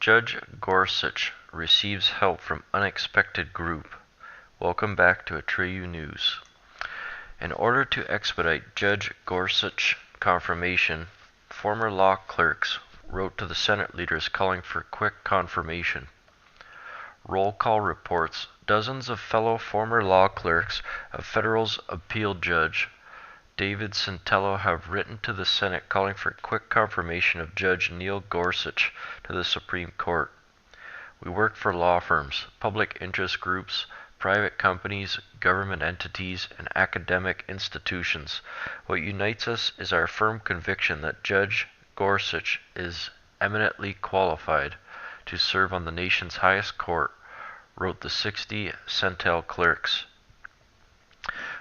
Judge Gorsuch receives help from unexpected group. Welcome back to Atreyu News. In order to expedite Judge Gorsuch confirmation, former law clerks wrote to the Senate leaders calling for quick confirmation. Roll call reports dozens of fellow former law clerks of federal's appeal judge David Centello have written to the Senate calling for quick confirmation of Judge Neil Gorsuch to the Supreme Court. We work for law firms, public interest groups, private companies, government entities, and academic institutions. What unites us is our firm conviction that Judge Gorsuch is eminently qualified to serve on the nation's highest court, wrote the 60 Centel clerks.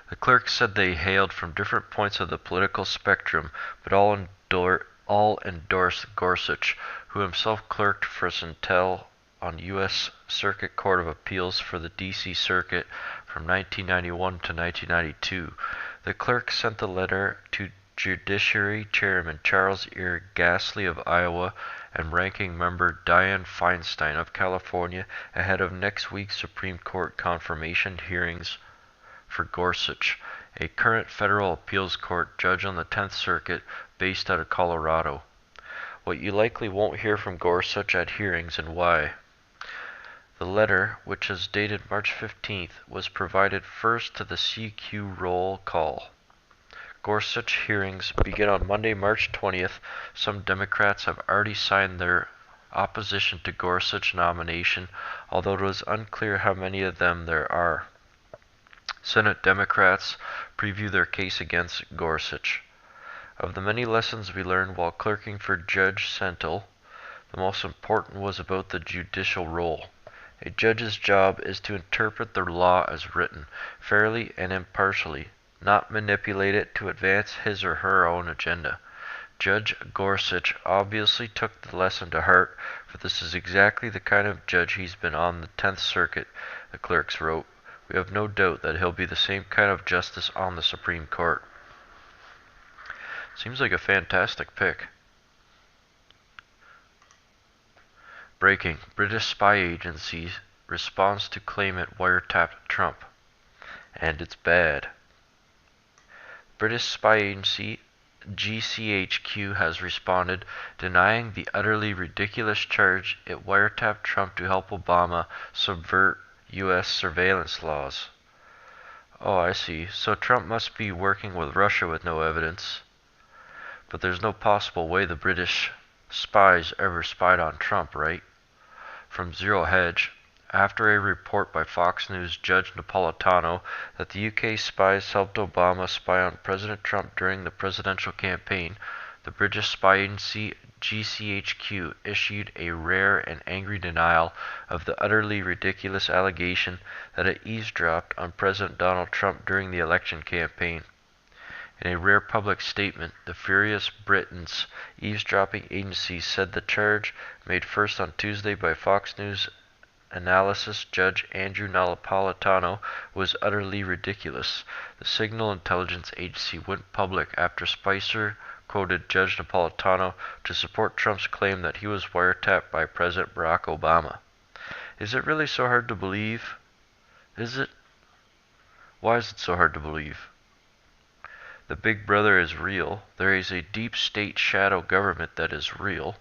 The clerks said they hailed from different points of the political spectrum, but all endorsed Gorsuch, who himself clerked for Centel on U.S. Circuit Court of Appeals for the D.C. Circuit from 1991 to 1992. The clerk sent the letter to Judiciary Chairman Charles E. Grassley of Iowa and Ranking Member Dianne Feinstein of California ahead of next week's Supreme Court confirmation hearings for Gorsuch, a current federal appeals court judge on the 10th Circuit based out of Colorado. What you likely won't hear from Gorsuch at hearings and why. The letter, which is dated March 15th, was provided first to the CQ roll call. Gorsuch hearings begin on Monday, March 20th. Some Democrats have already signed their opposition to Gorsuch's nomination, although it is unclear how many of them there are. Senate Democrats preview their case against Gorsuch. Of the many lessons we learned while clerking for Judge Centel, the most important was about the judicial role. A judge's job is to interpret the law as written, fairly and impartially, not manipulate it to advance his or her own agenda. Judge Gorsuch obviously took the lesson to heart, for this is exactly the kind of judge he's been on the 10th Circuit, the clerks wrote. We have no doubt that he'll be the same kind of justice on the Supreme Court. Seems like a fantastic pick. Breaking. British spy agency responds to claimant wiretapped Trump. And it's bad. British spy agency GCHQ has responded, denying the utterly ridiculous charge it wiretapped Trump to help Obama subvert U.S. surveillance laws. Oh, I see. So Trump must be working with Russia with no evidence. But there's no possible way the British spies ever spied on Trump, right? From Zero Hedge, after a report by Fox News Judge Napolitano that the UK spies helped Obama spy on President Trump during the presidential campaign, the British spy agency GCHQ issued a rare and angry denial of the utterly ridiculous allegation that it eavesdropped on President Donald Trump during the election campaign. In a rare public statement, the furious Britain's eavesdropping agency said the charge, made first on Tuesday by Fox News analysis Judge Andrew Napolitano, was utterly ridiculous. The Signal Intelligence Agency went public after Spicer quoted Judge Napolitano to support Trump's claim that he was wiretapped by President Barack Obama. Is it really so hard to believe? Is it? Why is it so hard to believe? The Big Brother is real. There is a deep state shadow government that is real.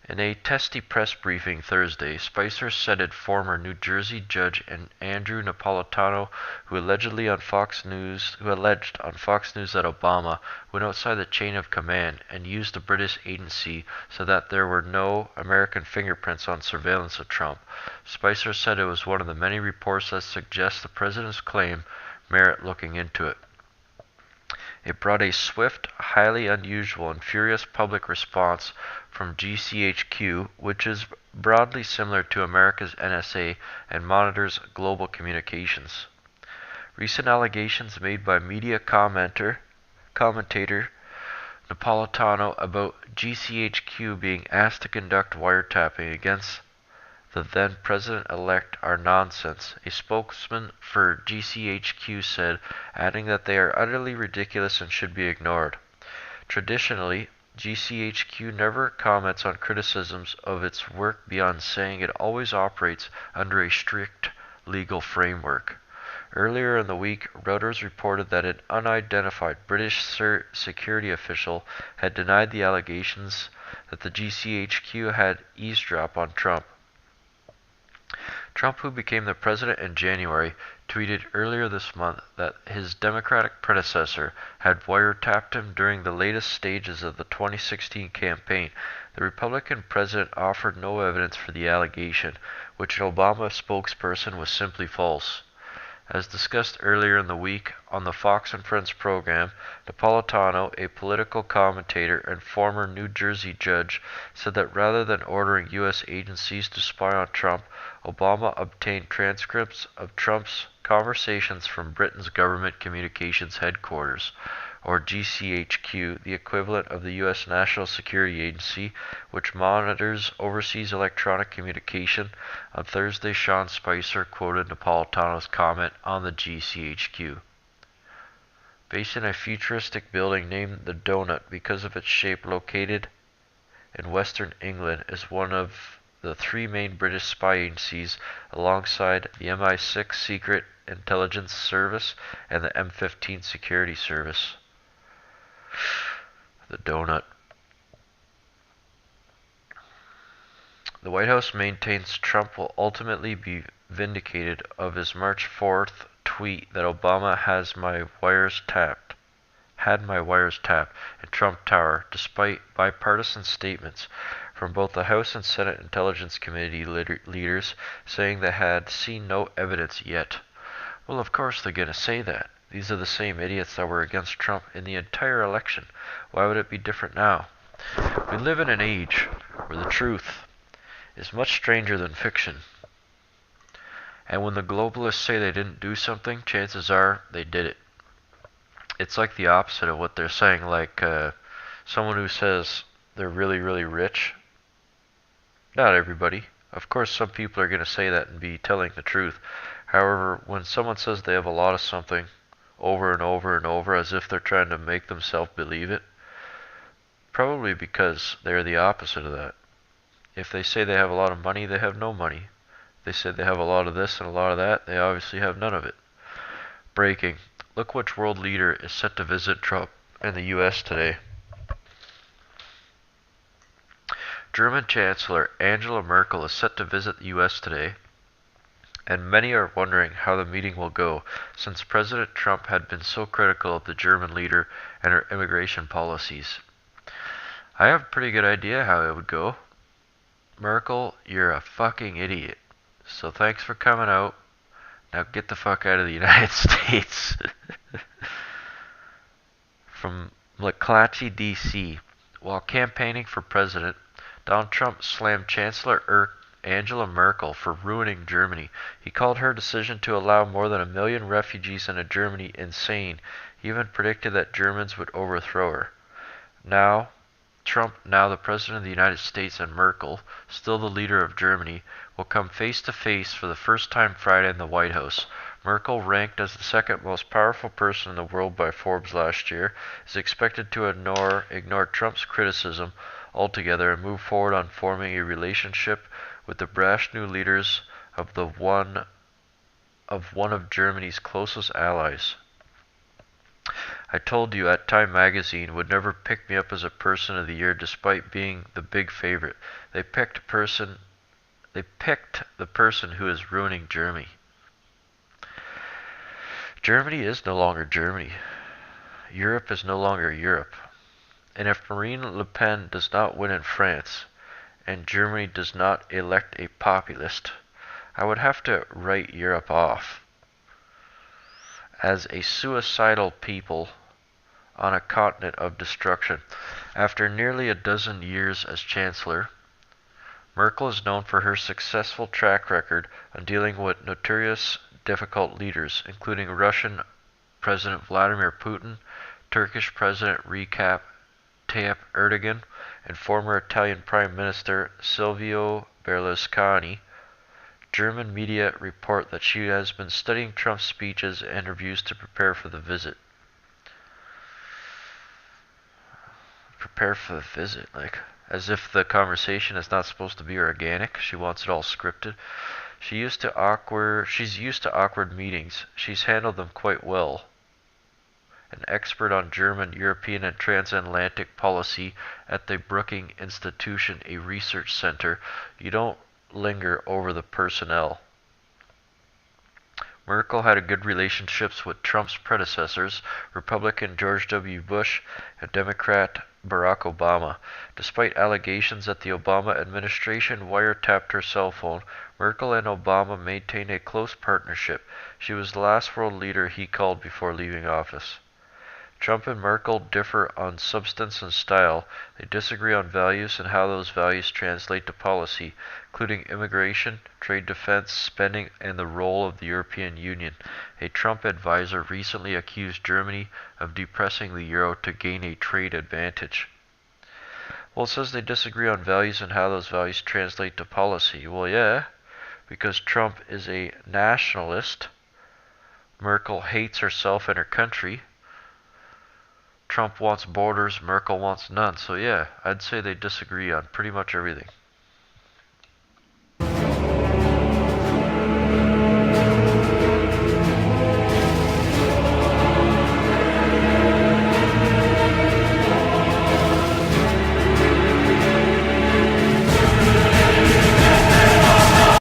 In a testy press briefing Thursday, Spicer cited former New Jersey judge Andrew Napolitano, who alleged on Fox News that Obama went outside the chain of command and used the British agency so that there were no American fingerprints on surveillance of Trump. Spicer said it was one of the many reports that suggest the president's claim merit looking into it. It brought a swift, highly unusual, and furious public response from GCHQ, which is broadly similar to America's NSA and monitors global communications. Recent allegations made by media commentator Napolitano about GCHQ being asked to conduct wiretapping against the then president-elect are nonsense, a spokesman for GCHQ said, adding that they are utterly ridiculous and should be ignored. Traditionally, GCHQ never comments on criticisms of its work beyond saying it always operates under a strict legal framework. Earlier in the week, Reuters reported that an unidentified British security official had denied the allegations that the GCHQ had eavesdropped on Trump. Trump, who became the president in January, tweeted earlier this month that his Democratic predecessor had wiretapped him during the latest stages of the 2016 campaign. The Republican president offered no evidence for the allegation, which an Obama spokesperson was simply false. As discussed earlier in the week on the Fox and Friends program, Napolitano, a political commentator and former New Jersey judge, said that rather than ordering U.S. agencies to spy on Trump, Obama obtained transcripts of Trump's conversations from Britain's Government Communications Headquarters, or GCHQ, the equivalent of the U.S. National Security Agency, which monitors overseas electronic communication. On Thursday, Sean Spicer quoted Napolitano's comment on the GCHQ. Based in a futuristic building named the Donut because of its shape, located in western England, is one of the three main British spy agencies alongside the MI6 Secret Intelligence Service and the M15 Security Service. The Donut. The White House maintains Trump will ultimately be vindicated of his March 4th tweet that Obama had my wires tapped in Trump Tower, despite bipartisan statements from both the House and Senate Intelligence Committee leaders saying they had seen no evidence yet. Well, of course they're going to say that. These are the same idiots that were against Trump in the entire election. Why would it be different now? We live in an age where the truth is much stranger than fiction. And when the globalists say they didn't do something, chances are they did it. It's like the opposite of what they're saying, like someone who says they're really, really rich. Not everybody. Of course, some people are going to say that and be telling the truth. However, when someone says they have a lot of something over and over and over as if they're trying to make themselves believe it, probably because they're the opposite of that. If they say they have a lot of money, they have no money. If they say they have a lot of this and a lot of that, they obviously have none of it. Breaking. Look which world leader is set to visit Trump in the U.S. today. German Chancellor Angela Merkel is set to visit the U.S. today, and many are wondering how the meeting will go, since President Trump had been so critical of the German leader and her immigration policies. I have a pretty good idea how it would go. Merkel, you're a fucking idiot. So thanks for coming out. Now get the fuck out of the United States. From McClatchy, D.C. While campaigning for president, Donald Trump slammed Chancellor Angela Merkel for ruining Germany. He called her decision to allow more than 1 million refugees into Germany insane. He even predicted that Germans would overthrow her. Now, Trump, now the President of the United States, and Merkel, still the leader of Germany, will come face to face for the first time Friday in the White House. Merkel, ranked as the second most powerful person in the world by Forbes last year, is expected to ignore Trump's criticism altogether and move forward on forming a relationship with the brash new leaders of one of Germany's closest allies. I told you at Time magazine would never pick me up as a person of the year despite being the big favorite. They picked the person who is ruining Germany. Germany is no longer Germany. Europe is no longer Europe. And if Marine Le Pen does not win in France, and Germany does not elect a populist, I would have to write Europe off as a suicidal people on a continent of destruction. After nearly a dozen years as Chancellor, Merkel is known for her successful track record on dealing with notorious difficult leaders, including Russian President Vladimir Putin, Turkish President Recep Tayyip Erdogan, and former Italian Prime Minister Silvio Berlusconi. German media report that she has been studying Trump's speeches and interviews to prepare for the visit. prepare for the visit, like as if the conversation is not supposed to be organic. She wants it all scripted. She's used to awkward meetings. She's handled them quite well. An expert on German, European, and transatlantic policy at the Brookings Institution, a research center. You don't linger over the personnel. Merkel had good relationships with Trump's predecessors, Republican George W. Bush and Democrat Barack Obama. Despite allegations that the Obama administration wiretapped her cell phone, Merkel and Obama maintained a close partnership. She was the last world leader he called before leaving office. Trump and Merkel differ on substance and style. They disagree on values and how those values translate to policy, including immigration, trade defense, spending, and the role of the European Union. A Trump advisor recently accused Germany of depressing the euro to gain a trade advantage. Well, it says they disagree on values and how those values translate to policy. Well, yeah, because Trump is a nationalist. Merkel hates herself and her country. Trump wants borders, Merkel wants none. So yeah, I'd say they disagree on pretty much everything.